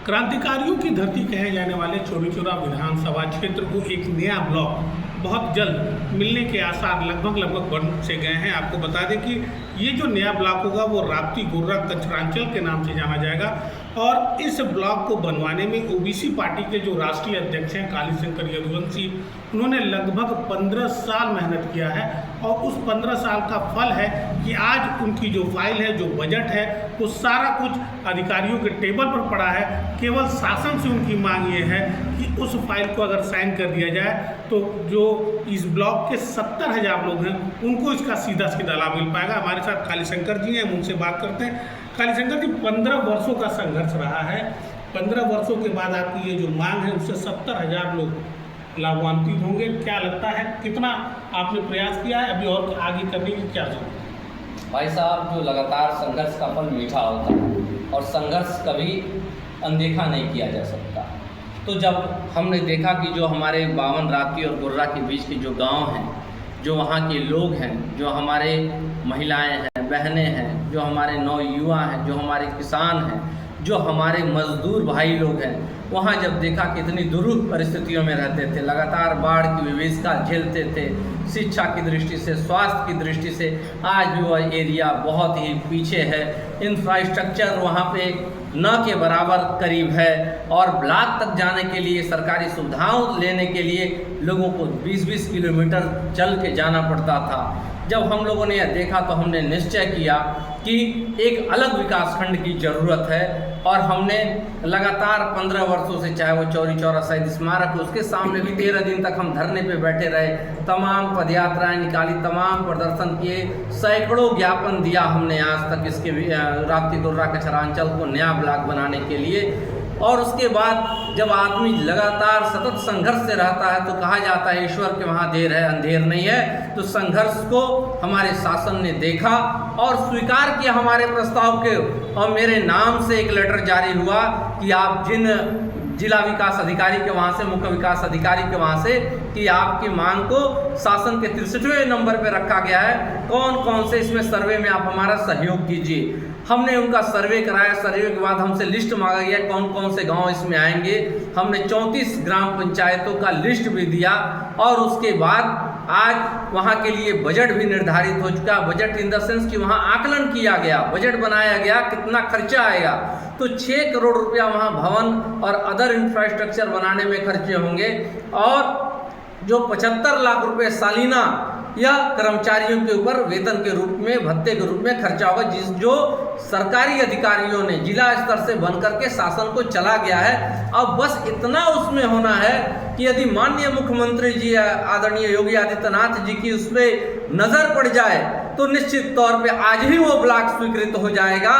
क्रांतिकारियों की धरती कहे जाने वाले चौरी चौरा विधानसभा क्षेत्र को एक नया ब्लॉक बहुत जल्द मिलने के आसार लगभग बन से गए हैं। आपको बता दें कि ये जो नया ब्लॉक होगा वो राप्ती गोर्रा कचरांचल के नाम से जाना जाएगा और इस ब्लॉक को बनवाने में ओबीसी पार्टी के जो राष्ट्रीय अध्यक्ष हैं कालीशंकर यदुवंशी, उन्होंने लगभग 15 साल मेहनत किया है और उस 15 साल का फल है कि आज उनकी जो फाइल है, जो बजट है, वो सारा कुछ अधिकारियों के टेबल पर पड़ा है। केवल शासन से उनकी मांग ये है कि उस फाइल को अगर साइन कर दिया जाए तो जो इस ब्लॉक के 70,000 लोग हैं उनको इसका सीधा लाभ मिल पाएगा। हमारे साथ कालीशंकर जी हैं, हम उनसे बात करते हैं। कालीशंकर जी, 15 वर्षों का संघर्ष रहा है। 15 वर्षों के बाद आपकी ये जो मांग है उससे 70,000 लोग लाभान्वित होंगे। क्या लगता है, कितना आपने प्रयास किया है, अभी और आगे करने की क्या जरूरत है? भाई साहब, जो लगातार संघर्ष का फल मीठा होता है और संघर्ष कभी अनदेखा नहीं किया जा सकता। तो जब हमने देखा कि जो हमारे बावन, राप्ती और गोर्रा के बीच के जो गांव हैं, जो वहाँ के लोग हैं, जो हमारे महिलाएं हैं, बहनें हैं, जो हमारे नौयुवा हैं, जो हमारे किसान हैं, जो हमारे मजदूर भाई लोग हैं, वहाँ जब देखा कितनी दुरूह परिस्थितियों में रहते थे, लगातार बाढ़ की विभीषिका झेलते थे, शिक्षा की दृष्टि से, स्वास्थ्य की दृष्टि से आज भी वह एरिया बहुत ही पीछे है। इंफ्रास्ट्रक्चर वहाँ पे न के बराबर करीब है और ब्लॉक तक जाने के लिए, सरकारी सुविधाओं लेने के लिए लोगों को 20-20 किलोमीटर चल के जाना पड़ता था। जब हम लोगों ने यह देखा तो हमने निश्चय किया कि एक अलग विकासखंड की ज़रूरत है और हमने लगातार 15 वर्षों से, चाहे वो चौरी चौरा शहीद स्मारक, उसके सामने भी 13 दिन तक हम धरने पे बैठे रहे, तमाम पदयात्राएं निकाली, तमाम प्रदर्शन किए, सैकड़ों ज्ञापन दिया हमने आज तक इसके राप्ती गोर्रा कचरांचल को नया ब्लॉक बनाने के लिए। और उसके बाद जब आदमी लगातार सतत संघर्ष से रहता है तो कहा जाता है ईश्वर के वहाँ देर है, अंधेर नहीं है। तो संघर्ष को हमारे शासन ने देखा और स्वीकार किया हमारे प्रस्ताव के, और मेरे नाम से एक लेटर जारी हुआ कि आप जिन जिला विकास अधिकारी के वहाँ से, मुख्य विकास अधिकारी के वहाँ से, कि आपकी मांग को शासन के 63वें नंबर पे रखा गया है, कौन कौन से इसमें सर्वे में आप हमारा सहयोग कीजिए। हमने उनका सर्वे कराया, सर्वे के बाद हमसे लिस्ट मांगा गया कौन कौन से गांव इसमें आएंगे। हमने 34 ग्राम पंचायतों का लिस्ट भी दिया और उसके बाद आज वहाँ के लिए बजट भी निर्धारित हो चुका। बजट इन द सेंस कि वहाँ आकलन किया गया, बजट बनाया गया, कितना खर्चा आएगा। तो 6 करोड़ रुपया वहाँ भवन और अदर इंफ्रास्ट्रक्चर बनाने में खर्चे होंगे और जो 75 लाख रुपए सालीना या कर्मचारियों के ऊपर वेतन के रूप में, भत्ते के रूप में खर्चा होगा, जो सरकारी अधिकारियों ने जिला स्तर से बन करके शासन को चला गया है। अब बस इतना उसमें होना है कि यदि माननीय मुख्यमंत्री जी आदरणीय योगी आदित्यनाथ जी की उस पर नज़र पड़ जाए तो निश्चित तौर पे आज ही वो ब्लॉक स्वीकृत हो जाएगा।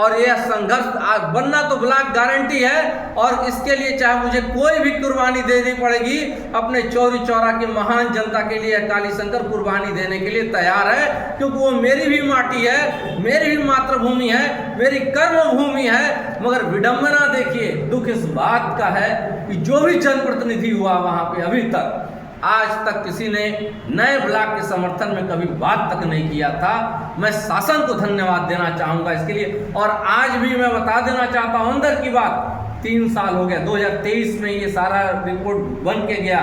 और यह संघर्ष बनना तो ब्लॉक गारंटी है और इसके लिए चाहे मुझे कोई भी कुर्बानी देनी पड़ेगी, अपने चौरी चौरा की महान जनता के लिए कालीशंकर कुर्बानी देने के लिए तैयार है, क्योंकि वो मेरी भी माटी है, मेरी भी मातृभूमि है, मेरी कर्म भूमि है। मगर विडंबना देखिए, दुख इस बात का है कि जो भी जनप्रतिनिधि हुआ वहाँ पे अभी तक, आज तक किसी ने नए ब्लॉक के समर्थन में कभी बात तक नहीं किया था। मैं शासन को धन्यवाद देना चाहूँगा इसके लिए। और आज भी मैं बता देना चाहता हूँ अंदर की बात, 3 साल हो गया, 2023 में ये सारा रिपोर्ट बन के गया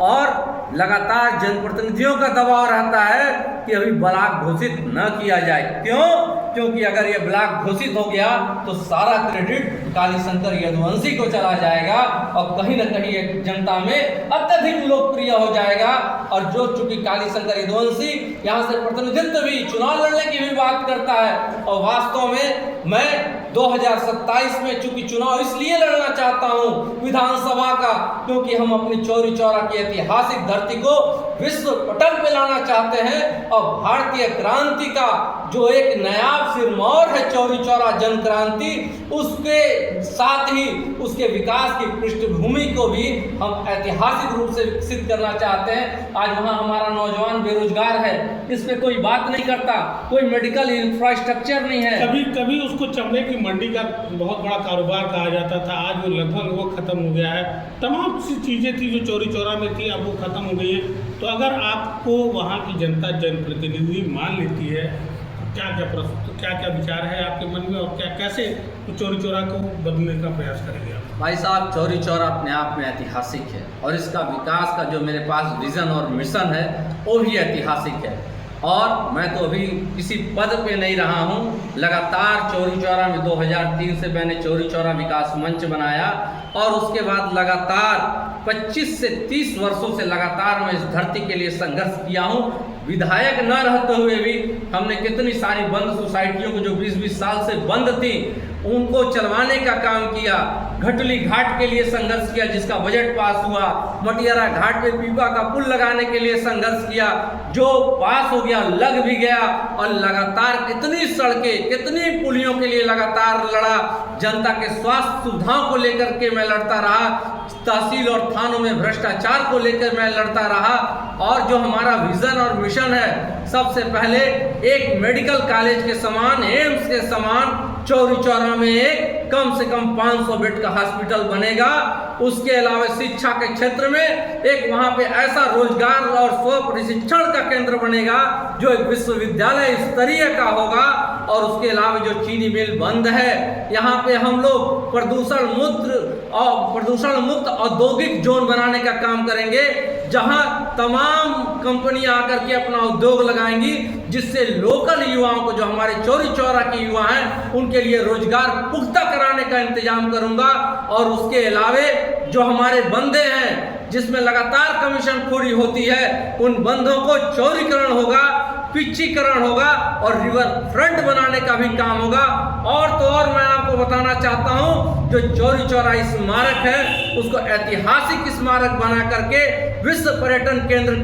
और लगातार जनप्रतिनिधियों का दबाव रहता है कि अभी ब्लॉक घोषित न किया जाए। क्यों? क्योंकि अगर ये ब्लॉक घोषित हो गया तो सारा क्रेडिट कालीशंकर यदुवंशी को चला जाएगा और कहीं न कहीं ये जनता में अत्यधिक लोकप्रिय हो जाएगा। और जो चूंकि कालीशंकर यदुवंशी यहाँ से प्रतिनिधित्व भी, चुनाव लड़ने की भी बात करता है, और वास्तव में मैं 2027 में चूंकि चुनाव इसलिए लड़ना चाहता हूँ विधानसभा का, क्योंकि हम अपनी चौरी चौरा की ऐतिहासिक धरती को विश्व पटल पे लाना चाहते हैं और भारतीय क्रांति का जो एक नायाब सिरमौर है चौरी चौरा जन क्रांति, उसके साथ ही उसके विकास की पृष्ठभूमि को भी हम ऐतिहासिक रूप से विकसित करना चाहते हैं। आज वहाँ हमारा नौजवान बेरोजगार है, इस पे कोई बात नहीं करता, कोई मेडिकल इंफ्रास्ट्रक्चर नहीं है। कभी कभी उसको चमड़े की मंडी का बहुत बड़ा कारोबार कहा जाता था, आज वो लगभग वो खत्म हो गया है। तमाम सी चीज़ें थी जो चौरी चौरा में थी, अब वो खत्म हो गई है। तो अगर आपको वहाँ की जनता जनप्रतिनिधि मान लेती है क्या क्या विचार है आपके मन में, और क्या कैसे चौरी चौरा को बदलने का प्रयास करेंगे आप? भाई साहब, चौरी चौरा अपने आप में ऐतिहासिक है और इसका विकास का जो मेरे पास विज़न और मिशन है वो भी ऐतिहासिक है। और मैं तो अभी किसी पद पे नहीं रहा हूँ, लगातार चौरी चौरा में 2003 से मैंने चौरी चौरा विकास मंच बनाया और उसके बाद लगातार 25 से 30 वर्षों से लगातार मैं इस धरती के लिए संघर्ष किया हूँ। विधायक न रहते हुए भी हमने कितनी सारी बंद सोसाइटियों को जो 20-20 साल से बंद थी उनको चलवाने का काम किया। घटली घाट के लिए संघर्ष किया जिसका बजट पास हुआ। मटियारा घाट पे पीपा का पुल लगाने के लिए संघर्ष किया जो पास हो गया, लग भी गया। और लगातार कितनी सड़कें, कितनी पुलियों के लिए लगातार लड़ा। जनता के स्वास्थ्य सुविधाओं को लेकर के मैं लड़ता रहा। तहसील और थानों में भ्रष्टाचार को लेकर मैं लड़ता रहा। और जो हमारा विजन और मिशन है, सबसे पहले एक मेडिकल कॉलेज के समान, एम्स के समान चौरी चौरा में एक कम से कम 500 बेड का हॉस्पिटल बनेगा। उसके अलावा शिक्षा के क्षेत्र में एक वहाँ पे ऐसा रोजगार और स्व प्रशिक्षण का केंद्र बनेगा जो एक विश्वविद्यालय स्तरीय का होगा। और उसके अलावा जो चीनी मिल बंद है, यहाँ पे हम लोग प्रदूषण मुक्त औद्योगिक जोन बनाने का काम करेंगे जहाँ तमाम कंपनियां आकर के अपना उद्योग लगाएंगी, जिससे लोकल युवाओं को, जो हमारे चौरी चौरा के युवा हैं, उनके लिए रोजगार पुख्ता कराने का इंतजाम करूंगा। और उसके अलावे जो हमारे बंदे हैं जिसमें लगातार कमीशनखोरी होती है, उन बंदों को चौड़ीकरण होगा, पिच्चीकरण होगा और रिवर फ्रंट बनाने का भी काम होगा। और तो और मैं आपको बताना चाहता हूं, जो चौरी चौरा स्मारक है उसको ऐतिहासिक स्मारक बना करके विश्व पर्यटन केंद्र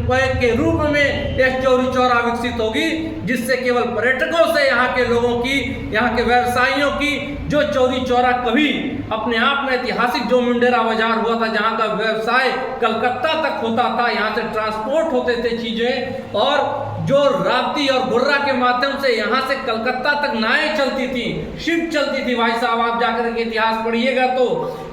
के रूप में यह चौरी चौरा विकसित होगी, जिससे केवल पर्यटकों से यहाँ के लोगों की, यहाँ के व्यवसायियों की, जो चौरी चौरा कभी अपने आप में ऐतिहासिक जो मुंडेरा बाजार हुआ था, जहाँ का व्यवसाय कलकत्ता तक होता था, यहाँ से ट्रांसपोर्ट होते थे चीजें, और जो राप्ती और गुर्रा के माध्यम से यहाँ से कलकत्ता तक नावें चलती थी, शिप चलती थी। भाई साहब, आप जाकर के इतिहास पढ़िएगा तो।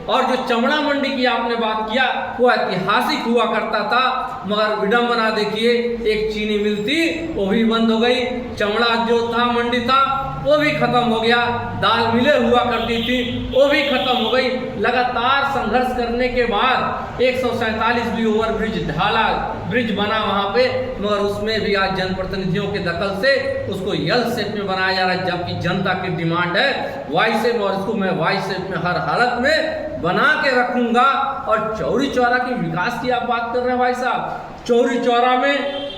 और जो चमड़ा मंडी की आपने बात किया, वो ऐतिहासिक हुआ करता था, मगर विडंबना देखिए, एक चीनी मिल थी वो भी बंद हो गई, चमड़ा जो था मंडी था वो भी खत्म हो गया, दाल मिलें हुआ करती थी वो भी खत्म हो गई। लगातार संघर्ष करने के बाद 147 भी ओवर ब्रिज बना वहाँ पे, मगर उसमें भी आज जनप्रतिनिधियों के दखल से उसको यल शेप में बनाया जा रहा है, जबकि जनता की डिमांड है वाई शेप, और इसको मैं वाई शेप में हर हालत में बना के रखूंगा। और चौरी चौरा की विकास की आप बात कर रहे हैं भाई साहब, चौरी चौरा में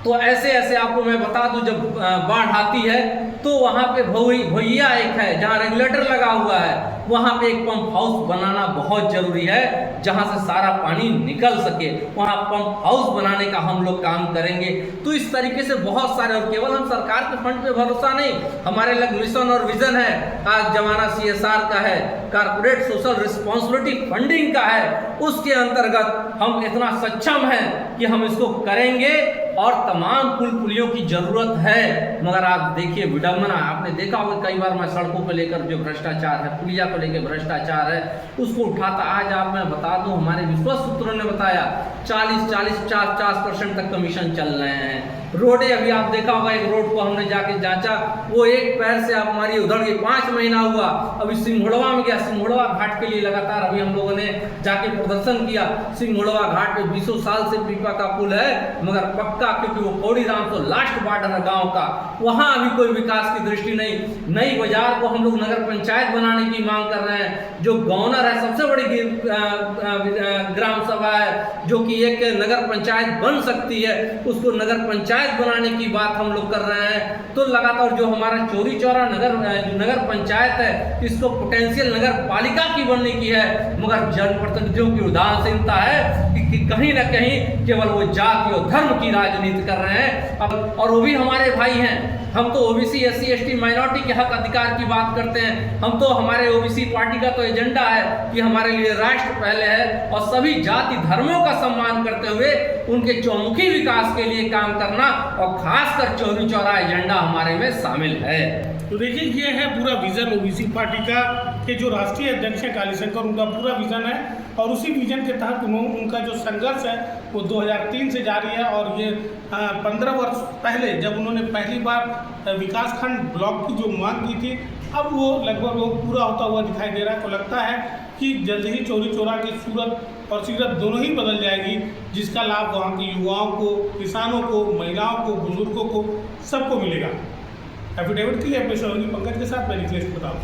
तो ऐसे आपको मैं बता दूं, जब बाढ़ आती है तो वहाँ पे भैया एक है जहाँ रेगुलेटर लगा हुआ है, वहाँ पे एक पंप हाउस बनाना बहुत जरूरी है, जहाँ से सारा पानी निकल सके। वहाँ पंप हाउस बनाने का हम लोग काम करेंगे। तो इस तरीके से बहुत सारे, और केवल हम सरकार के फंड पे भरोसा नहीं, हमारे लग मिशन और विजन है। आज जमाना CSR का है, कारपोरेट सोशल रिस्पॉन्सिबिलिटी फंडिंग का है, उसके अंतर्गत हम इतना सक्षम हैं कि हम इसको करेंगे। और तमाम पुल पुलियों की जरूरत है, मगर आप देखिए विडंबना, आपने देखा होगा कई बार मैं सड़कों को लेकर जो भ्रष्टाचार है, पुलिया को लेकर भ्रष्टाचार है, उसको उठाता। आज आप मैं बता दूं, हमारे विश्वस्त सूत्रों ने बताया 40-50% तक कमीशन चल रहे हैं। रोडें, अभी आप देखा होगा, एक रोड को हमने जाके जांचा, वो एक पैर से आप हमारी उधड़ गई, 5 महीना हुआ। अभी सिंघोड़वा में गया, सिंघोड़वा घाट के लिए लगातार अभी हम लोगों ने जाके प्रदर्शन किया। सिंघोड़वा घाट पे 20 साल से पीपा का पुल है, मगर पक्का, क्योंकि वो कौड़ी राम तो लास्ट बॉर्डर है गाँव का, वहाँ अभी कोई विकास की दृष्टि नहीं। नई बाजार को हम लोग नगर पंचायत बनाने की मांग कर रहे हैं। जो गवर्नर है, सबसे बड़ी ग्राम सभा है जो कि एक नगर पंचायत बन सकती है, उसको नगर पंचायत बनाने की बात हम लोग कर रहे हैं। तो लगातार जो हमारा चौरी चौरा नगर पंचायत है, इसको पोटेंशियल नगर पालिका की बनने की है, मगर जनप्रतिनिधियों की उदासीनता है कि कहीं ना कहीं केवल वो जाति और धर्म की राजनीति कर रहे हैं। और वो भी हमारे भाई हैं। हम तो OBC SC ST माइनॉरिटी के हक अधिकार की बात करते हैं। हम तो, हमारे OBC पार्टी का तो एजेंडा है कि हमारे लिए राष्ट्र पहले है और सभी जाति धर्मों का सम्मान करते हुए उनके चौमुखी विकास के लिए काम करना, और खासकर चौरी चौरा एजेंडा हमारे में शामिल है। तो देखिए, ये है पूरा विजन OBC पार्टी का, कि जो राष्ट्रीय अध्यक्ष है कालीशंकर, उनका पूरा विजन है, और उसी विजन के तहत उनका जो संघर्ष है वो 2003 से जारी है और ये 15 वर्ष पहले जब उन्होंने पहली बार विकासखंड ब्लॉक की जो मांग की थी, अब वो लगभग वो पूरा होता हुआ दिखाई दे रहा है। तो लगता है कि जल्द ही चौरी चौरा की सूरत और सीरत दोनों ही बदल जाएगी, जिसका लाभ वहाँ के युवाओं को, किसानों को, महिलाओं को, बुजुर्गों को, सबको मिलेगा। एफिडेविट के लिए अपने सहयोगी पंकज के साथ मैं निखिलेश प्रताप।